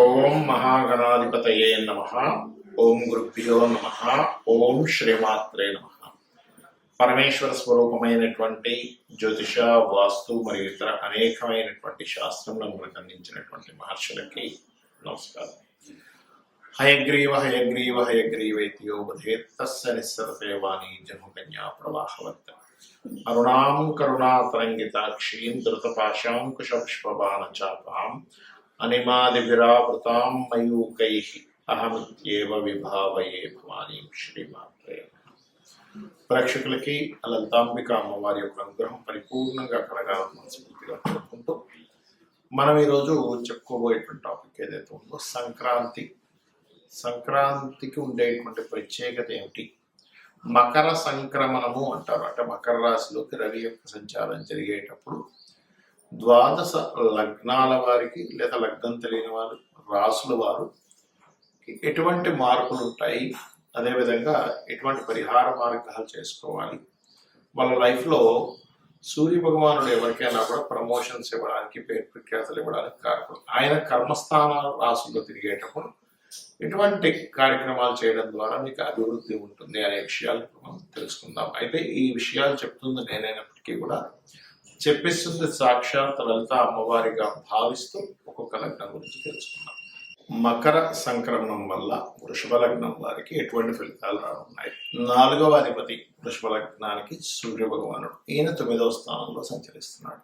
ఓం మహాగణాధిపతయే నమః. ఓం గురుభ్యో నమః. ఓం శ్రీమాత్రే నమః. పరమేశ్వర స్వరూపమైనటువంటి జ్యోతిష, వాస్తు మరియు ఇతర అనేకమైనటువంటి శాస్త్రములను మనకు అందించినటువంటి మహర్షులకి నమస్కారం. హయగ్రీవ హయగ్రీవ హయగ్రీవేతియో బధేత్తస్య నిస్సరతే వాణి జన్మకన్యా ప్రవాహవత్ అరుణాం కరుణాతరంగితాక్షీం ధృతపాశాంకుశపుష్పబాణచాపాం అనిమాదిభిరావృతాం మయూకైః అహమిత్యేవ విభావయే భవానీం శ్రీమాత్రే. ప్రేక్షకులకి లలితాంబిక అమ్మవారి యొక్క అనుగ్రహం పరిపూర్ణంగా కలగాలని మనస్ఫూర్తిగా కోరుకుంటూ మనం ఈరోజు చెప్పుకోబోయేటువంటి టాపిక్ ఏదైతే ఉందో సంక్రాంతికి ఉండేటువంటి ప్రత్యేకత ఏమిటి? మకర సంక్రమణము అంటారు. అంటే మకర రాశిలోకి రవి యొక్క సంచారం జరిగేటప్పుడు ద్వాదశ లగ్నాల వారికి లేదా లగ్నం తెలియని వారు, రాసుల వారు ఎటువంటి మార్పులు ఉంటాయి, అదేవిధంగా ఎటువంటి పరిహార మార్గాలు చేసుకోవాలి, వాళ్ళ లైఫ్లో సూర్య భగవానుడు ఎవరికైనా కూడా ప్రమోషన్స్ ఇవ్వడానికి, పేరు ప్రఖ్యాతలు ఇవ్వడానికి కారణం. ఆయన కర్మస్థానాల రాసుల్లో తిరిగేటప్పుడు ఎటువంటి కార్యక్రమాలు చేయడం ద్వారా మీకు అభివృద్ధి ఉంటుంది అనే విషయాలు మనం తెలుసుకుందాం. అయితే ఈ విషయాలు చెప్తుంది నేనైనప్పటికీ కూడా చెప్పిస్తుంది సాక్షాత్ లలిత అమ్మవారిగా భావిస్తూ ఒక్కొక్క లగ్నం గురించి తెలుసుకున్నాం. మకర సంక్రమణం వల్ల వృషభ లగ్నం వారికి ఎటువంటి ఫలితాలు రానున్నాయి? 4వ అధిపతి వృషభ లగ్నానికి సూర్య భగవానుడు. ఈయన 9వ స్థానంలో సంచరిస్తున్నాడు.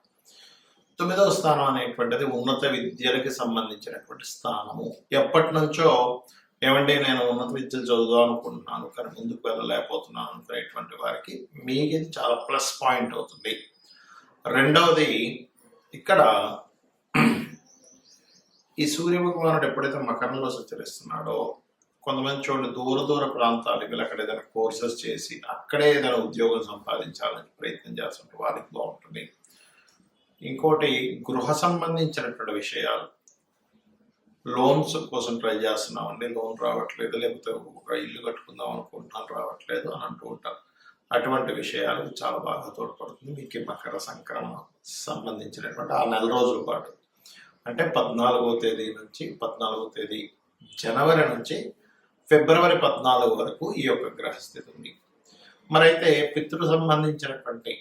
9వ స్థానం అనేటువంటిది ఉన్నత విద్యలకి సంబంధించినటువంటి స్థానము. ఎప్పటి నుంచో ఏమంటే నేను ఉన్నత విద్యలు చదువుదాం అనుకుంటున్నాను కానీ ముందుకు వెళ్ళలేకపోతున్నాను అనుకునేటువంటి వారికి మీకు ఇది చాలా ప్లస్ పాయింట్ అవుతుంది. రెండవది, ఇక్కడ ఈ సూర్య భగవానుడు ఎప్పుడైతే మకరంలో సంచరిస్తున్నాడో కొంతమంది చూడండి దూర ప్రాంతాలకి వెళ్ళి అక్కడ ఏదైనా కోర్సెస్ చేసి అక్కడే ఏదైనా ఉద్యోగం సంపాదించాలని ప్రయత్నం చేస్తుంటే వారికి బాగుంటుంది. ఇంకోటి, గృహ సంబంధించినటువంటి విషయాలు, లోన్స్ కోసం ట్రై చేస్తున్నామండి, లోన్ రావట్లేదు, లేకపోతే ఒక ఇల్లు కట్టుకుందాం అనుకుంటున్నాను రావట్లేదు అని అంటూ ఉంటారు. అటువంటి విషయాలకు చాలా బాగా తోడ్పడుతుంది మీకు మకర సంక్రమణం సంబంధించినటువంటి ఆ నెల రోజుల పాటు. అంటే 14వ తేదీ నుంచి 14వ తేదీ జనవరి నుంచి ఫిబ్రవరి 14 వరకు ఈ యొక్క గ్రహస్థితి ఉంది. మరైతే పితృ సంబంధించినటువంటి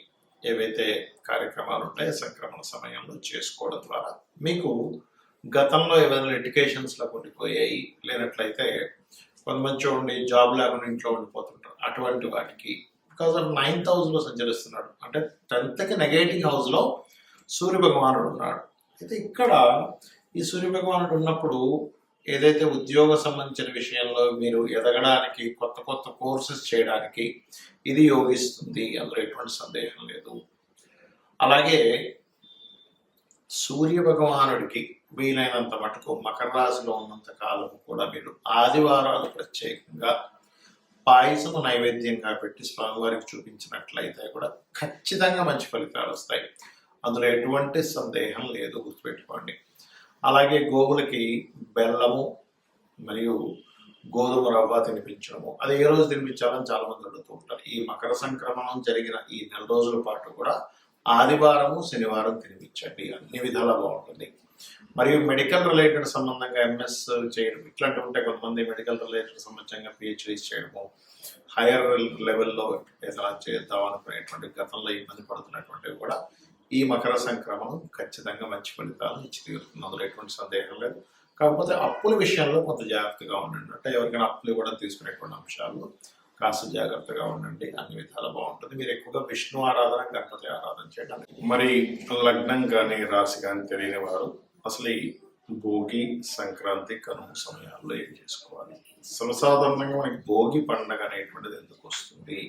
ఏవైతే కార్యక్రమాలు ఉంటాయో సంక్రమణ సమయంలో చేసుకోవడం ద్వారా మీకు గతంలో ఏమైనా లిటిగేషన్స్లో ఉండిపోయాయి, లేనట్లయితే కొంతమంది చూడండి జాబ్ లేకుండా ఇంట్లో ఉండిపోతుంటారు, అటువంటి వాటికి బికాజ్ ఆఫ్ 9th హౌస్లో సంచరిస్తున్నాడు. అంటే 10th నెగటివ్ హౌస్లో సూర్య భగవానుడు ఉన్నాడు. అయితే ఇక్కడ ఈ సూర్య భగవానుడు ఉన్నప్పుడు ఏదైతే ఉద్యోగ సంబంధించిన విషయంలో మీరు ఎదగడానికి, కొత్త కోర్సెస్ చేయడానికి ఇది యోగిస్తుంది, అందులో ఎటువంటి సందేహం లేదు. అలాగే సూర్య భగవానుడికి వీలైనంత మటుకు మకర రాశిలో ఉన్నంత కాలం కూడా మీరు ఆదివారాలు ప్రత్యేకంగా పాయసము నైవేద్యంగా పెట్టి స్వామివారికి చూపించినట్లయితే కూడా ఖచ్చితంగా మంచి ఫలితాలు వస్తాయి, అందులో ఎటువంటి సందేహం లేదు, గుర్తుపెట్టుకోండి. అలాగే గోవులకి బెల్లము మరియు గోధుమ రవ్వ తినిపించడము, అది ఏ రోజు తినిపించాలని చాలా మంది అడుగుతూ ఉంటారు. ఈ మకర సంక్రమణం జరిగిన ఈ నెల రోజుల పాటు కూడా ఆదివారము శనివారం తినిపించండి, అన్ని విధాలా బాగుంటుంది. మరియు మెడికల్ రిలేటెడ్ సంబంధంగా ఎంఎస్ చేయడం ఇట్లాంటివి ఉంటాయి. కొంతమంది మెడికల్ రిలేటెడ్ సంబంధంగా పిహెచ్డీస్ చేయడము, హైయర్ లెవెల్లో ఏదైనా చేద్దాం అనుకునేటువంటి గతంలో ఇబ్బంది పడుతున్నటువంటివి కూడా ఈ మకర సంక్రమణం ఖచ్చితంగా మంచి ఫలితాలను ఇచ్చి తీరుతుంది, అందులో ఎటువంటి సందేహం లేదు. కాకపోతే అప్పుల విషయంలో కొంత జాగ్రత్తగా ఉండండి. అంటే ఎవరికైనా అప్పులు కూడా తీసుకునేటువంటి అంశాల్లో కాస్త జాగ్రత్తగా ఉండండి, అన్ని విధాలు బాగుంటుంది. మీరు ఎక్కువగా విష్ణు ఆరాధన, గణపతి ఆరాధన చేయడానికి. మరి లగ్నం కానీ రాశి కానీ తెలియని వారు అసలు ఈ భోగి, సంక్రాంతి, కనుమ సమయాల్లో ఏం చేసుకోవాలి? సర్వసాధారణంగా మనకి భోగి పండగ అనేటువంటిది ఎందుకు వస్తుంది,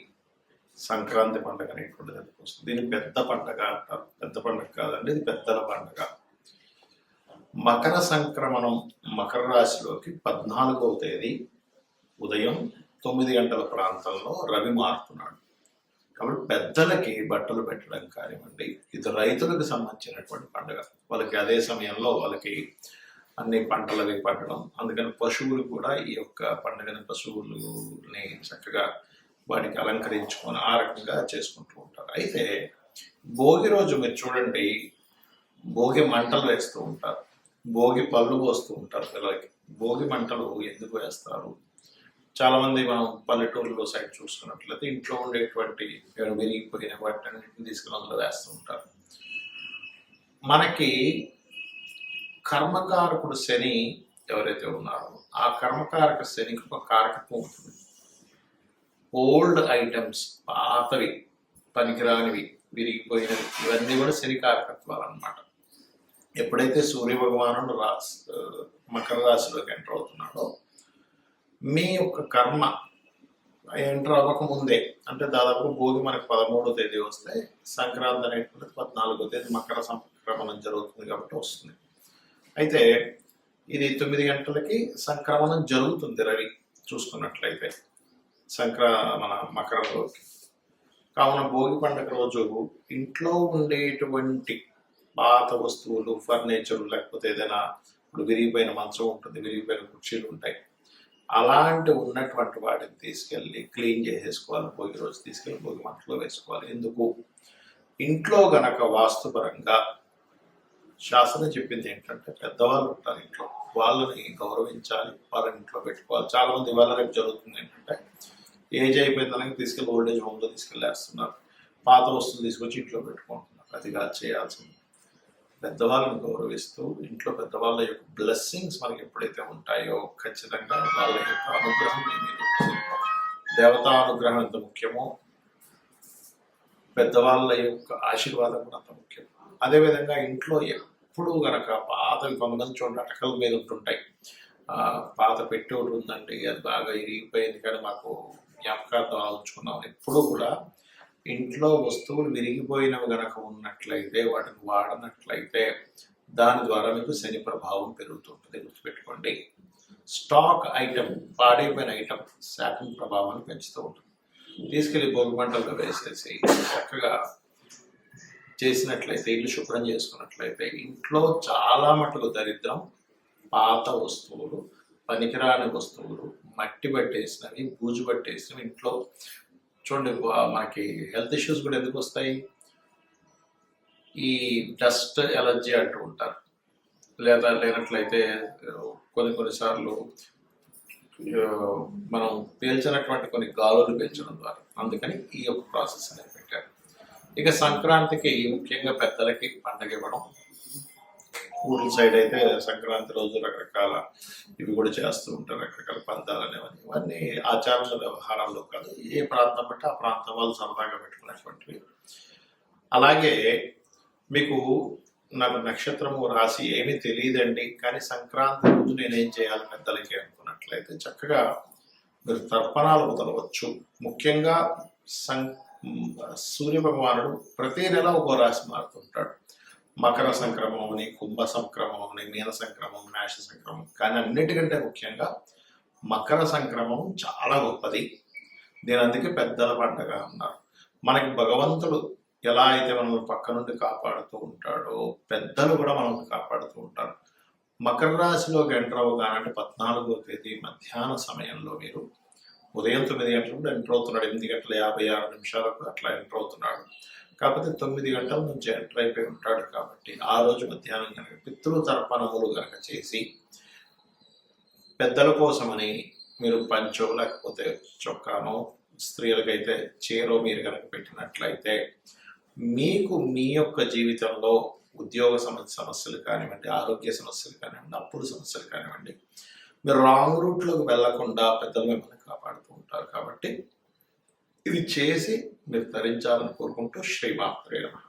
సంక్రాంతి పండుగ అనేటువంటిది ఎందుకు వస్తుంది? దీన్ని పెద్ద పండగ అంటారు. పెద్ద పండుగ కాదండి, ఇది పెద్దల పండుగ. మకర సంక్రమణం మకర రాశిలోకి 14వ తేదీ ఉదయం 9 గంటల ప్రాంతంలో రవి మారుతున్నాడు. కాబట్టి పెద్దలకి బట్టలు పెట్టడం కానివ్వండి, ఇది రైతులకు సంబంధించినటువంటి పండుగ. వాళ్ళకి అదే సమయంలో వాళ్ళకి అన్ని పంటలవి పండడం, అందుకని పశువులు కూడా ఈ యొక్క పండుగని పశువులని చక్కగా వాటికి అలంకరించుకొని ఆ రకంగా చేసుకుంటూ ఉంటారు. అయితే భోగి రోజు మీరు చూడండి భోగి మంటలు వేస్తూ ఉంటారు. భోగి పళ్ళు పోస్తూ ఉంటారు పిల్లలకి. భోగి మంటలు ఎందుకు వేస్తారు? చాలామంది మనం పల్లెటూరులో సైడ్ చూసుకున్నట్లయితే ఇంట్లో ఉండేటువంటి విరిగిపోయిన వాటిని తీసుకుని అందులో వేస్తూ ఉంటారు. మనకి కర్మకారకుడు శని ఎవరైతే ఉన్నారో ఆ కర్మకారక శనికి ఒక కారకత్వం ఉంటుంది. ఓల్డ్ ఐటమ్స్, పాతవి, పనికిరానివి, విరిగిపోయినవి, ఇవన్నీ కూడా శని కారకత్వాలు అన్నమాట. ఎప్పుడైతే సూర్య భగవానుడు మకర రాశిలోకి ఎంటర్ అవుతున్నాడో మీ యొక్క కర్మ ఎంటర్ అవ్వకముందే, అంటే దాదాపు భోగి మనకు 13వ తేదీ వస్తే సంక్రాంతి అనేటువంటిది 14వ తేదీ మకర సంక్రమణం జరుగుతుంది కాబట్టి వస్తుంది. అయితే ఇది 9 గంటలకి సంక్రమణం జరుగుతుంది రవి చూసుకున్నట్లయితే మన మకరంలోకి. కావున భోగి పండుగ రోజు ఇంట్లో ఉండేటువంటి పాత వస్తువులు, ఫర్నిచర్, లేకపోతే ఏదైనా ఇప్పుడు విరిగిపోయిన మంచం ఉంటుంది, విరిగిపోయిన కుర్చీలు ఉంటాయి, అలాంటి ఉన్నటువంటి వాటిని తీసుకెళ్ళి క్లీన్ చేసేసుకోవాలి. భోగి రోజు తీసుకెళ్ళి భోగి మంటలో వేసుకోవాలి. ఎందుకు? ఇంట్లో గనక వాస్తుపరంగా శాస్త్రం చెప్పింది ఏంటంటే పెద్దవాళ్ళు ఉంటారు ఇంట్లో, వాళ్ళని గౌరవించాలి, వాళ్ళని ఇంట్లో పెట్టుకోవాలి. చాలా మంది ఇవాళ రేపు జరుగుతుంది ఏంటంటే ఏజ్ అయిపోయిందని తీసుకెళ్ళి ఓల్డేజ్ హోమ్లో తీసుకెళ్ళేస్తున్నారు, పాత వస్తువులు తీసుకొచ్చి ఇంట్లో పెట్టుకుంటున్నారు. అది కాదు చేయాల్సింది. పెద్దవాళ్ళని గౌరవిస్తూ ఇంట్లో పెద్దవాళ్ళ యొక్క బ్లెస్సింగ్స్ మనకి ఎప్పుడైతే ఉంటాయో ఖచ్చితంగా వాళ్ళ యొక్క అనుగ్రహం దేవతా అనుగ్రహం ఎంత ముఖ్యమో పెద్దవాళ్ళ యొక్క ఆశీర్వాదం కూడా అంత ముఖ్యం. అదేవిధంగా ఇంట్లో ఎప్పుడు గనక పాతవి, కొంతమంది చూడండి అటకల మీద ఉంటుంటాయి, పాత పెట్టి ఒకటి ఉందండి, అది బాగా ఇరిగిపోయింది కానీ మాకు జ్ఞాపకార్థం ఉంచుకున్నాం. ఎప్పుడు కూడా ఇంట్లో వస్తువులు విరిగిపోయినవి గనక ఉన్నట్లయితే, వాటిని వాడనట్లయితే దాని ద్వారా మీకు శని ప్రభావం పెరుగుతుంటుంది. గుర్తుపెట్టుకోండి. స్టాక్ ఐటమ్, పాడైపోయిన ఐటమ్ శాతం ప్రభావాన్ని పెంచుతూ ఉంటుంది. తీసుకెళ్ళి భోగి మంటల్లో వేసేసి చక్కగా చేసినట్లయితే, ఇల్లు శుభ్రం చేసుకున్నట్లయితే ఇంట్లో చాలా మటుకు దరిద్రం, పాత వస్తువులు, పనికిరాని వస్తువులు, మట్టి పట్టేసినవి, బూజు పట్టేసినవి ఇంట్లో చూడండి. మనకి హెల్త్ ఇష్యూస్ కూడా ఎందుకు వస్తాయి? ఈ డస్ట్ ఎలర్జీ అంటూ ఉంటారు, లేదా లేనట్లయితే కొన్నిసార్లు మనం పీల్చినటువంటి కొన్ని గాలులు పీల్చడం ద్వారా. అందుకని ఈ యొక్క ప్రాసెస్ అనేది పెట్టారు. ఇక సంక్రాంతికి ముఖ్యంగా పెద్దలకి పండగ ఇవ్వడం. ఊర్ల సైడ్ అయితే సంక్రాంతి రోజు రకరకాల ఇవి కూడా చేస్తూ ఉంటారు, రకరకాల పందాలు అనేవన్నీ. ఇవన్నీ ఆచారాల వ్యవహారాల్లో కాదు, ఏ ప్రాంతం బట్టి ఆ ప్రాంతం వాళ్ళు సరదాగా పెట్టుకునేటువంటివి. అలాగే మీకు నాకు నక్షత్రము రాశి ఏమీ తెలియదండి, కానీ సంక్రాంతి రోజు నేనేం చేయాలి పెద్దలకి అనుకున్నట్లయితే చక్కగా మీరు తర్పణాలు వదలవచ్చు. ముఖ్యంగా సూర్య భగవానుడు ప్రతి నెల ఒక్కో రాశి మారుతుంటాడు. మకర సంక్రమం అని, కుంభ సంక్రమం అని, మీన సంక్రమం, మేష సంక్రమం. కానీ అన్నిటికంటే ముఖ్యంగా మకర సంక్రమం చాలా గొప్పది. దీని అందుకే పెద్దల పండగ అన్నారు. మనకి భగవంతుడు ఎలా అయితే మనల్ని పక్క నుండి కాపాడుతూ ఉంటాడో పెద్దలు కూడా మనల్ని కాపాడుతూ ఉంటారు. మకర రాశిలోకి ఎంటర్ అవ్వగానంటే 14వ తేదీ మధ్యాహ్న సమయంలో మీరు ఉదయం 9 గంటలకు ఎంటర్ అవుతున్నాడు. 8:56 అట్లా ఎంటర్ అవుతున్నాడు. కాకపోతే 9 గంటల నుంచి ఎంటర్ అయిపోయి ఉంటాడు కాబట్టి ఆ రోజు మధ్యాహ్నం కనుక పితృ తర్పణములు కనుక చేసి పెద్దల కోసమని మీరు పంచో లేకపోతే చొక్కానో, స్త్రీలకైతే చీరో మీరు కనుక పెట్టినట్లయితే మీకు మీ యొక్క జీవితంలో ఉద్యోగ సమస్యలు కానివ్వండి, ఆరోగ్య సమస్యలు కానివ్వండి, అప్పుల సమస్యలు కానివ్వండి, మీరు రాంగ్ రూట్లోకి వెళ్లకుండా పెద్దలు మిమ్మల్ని కాపాడుతూ ఉంటారు. కాబట్టి ఇది చేసి మీరు తరించాలని కోరుకుంటూ శ్రీమాత్రే నమః.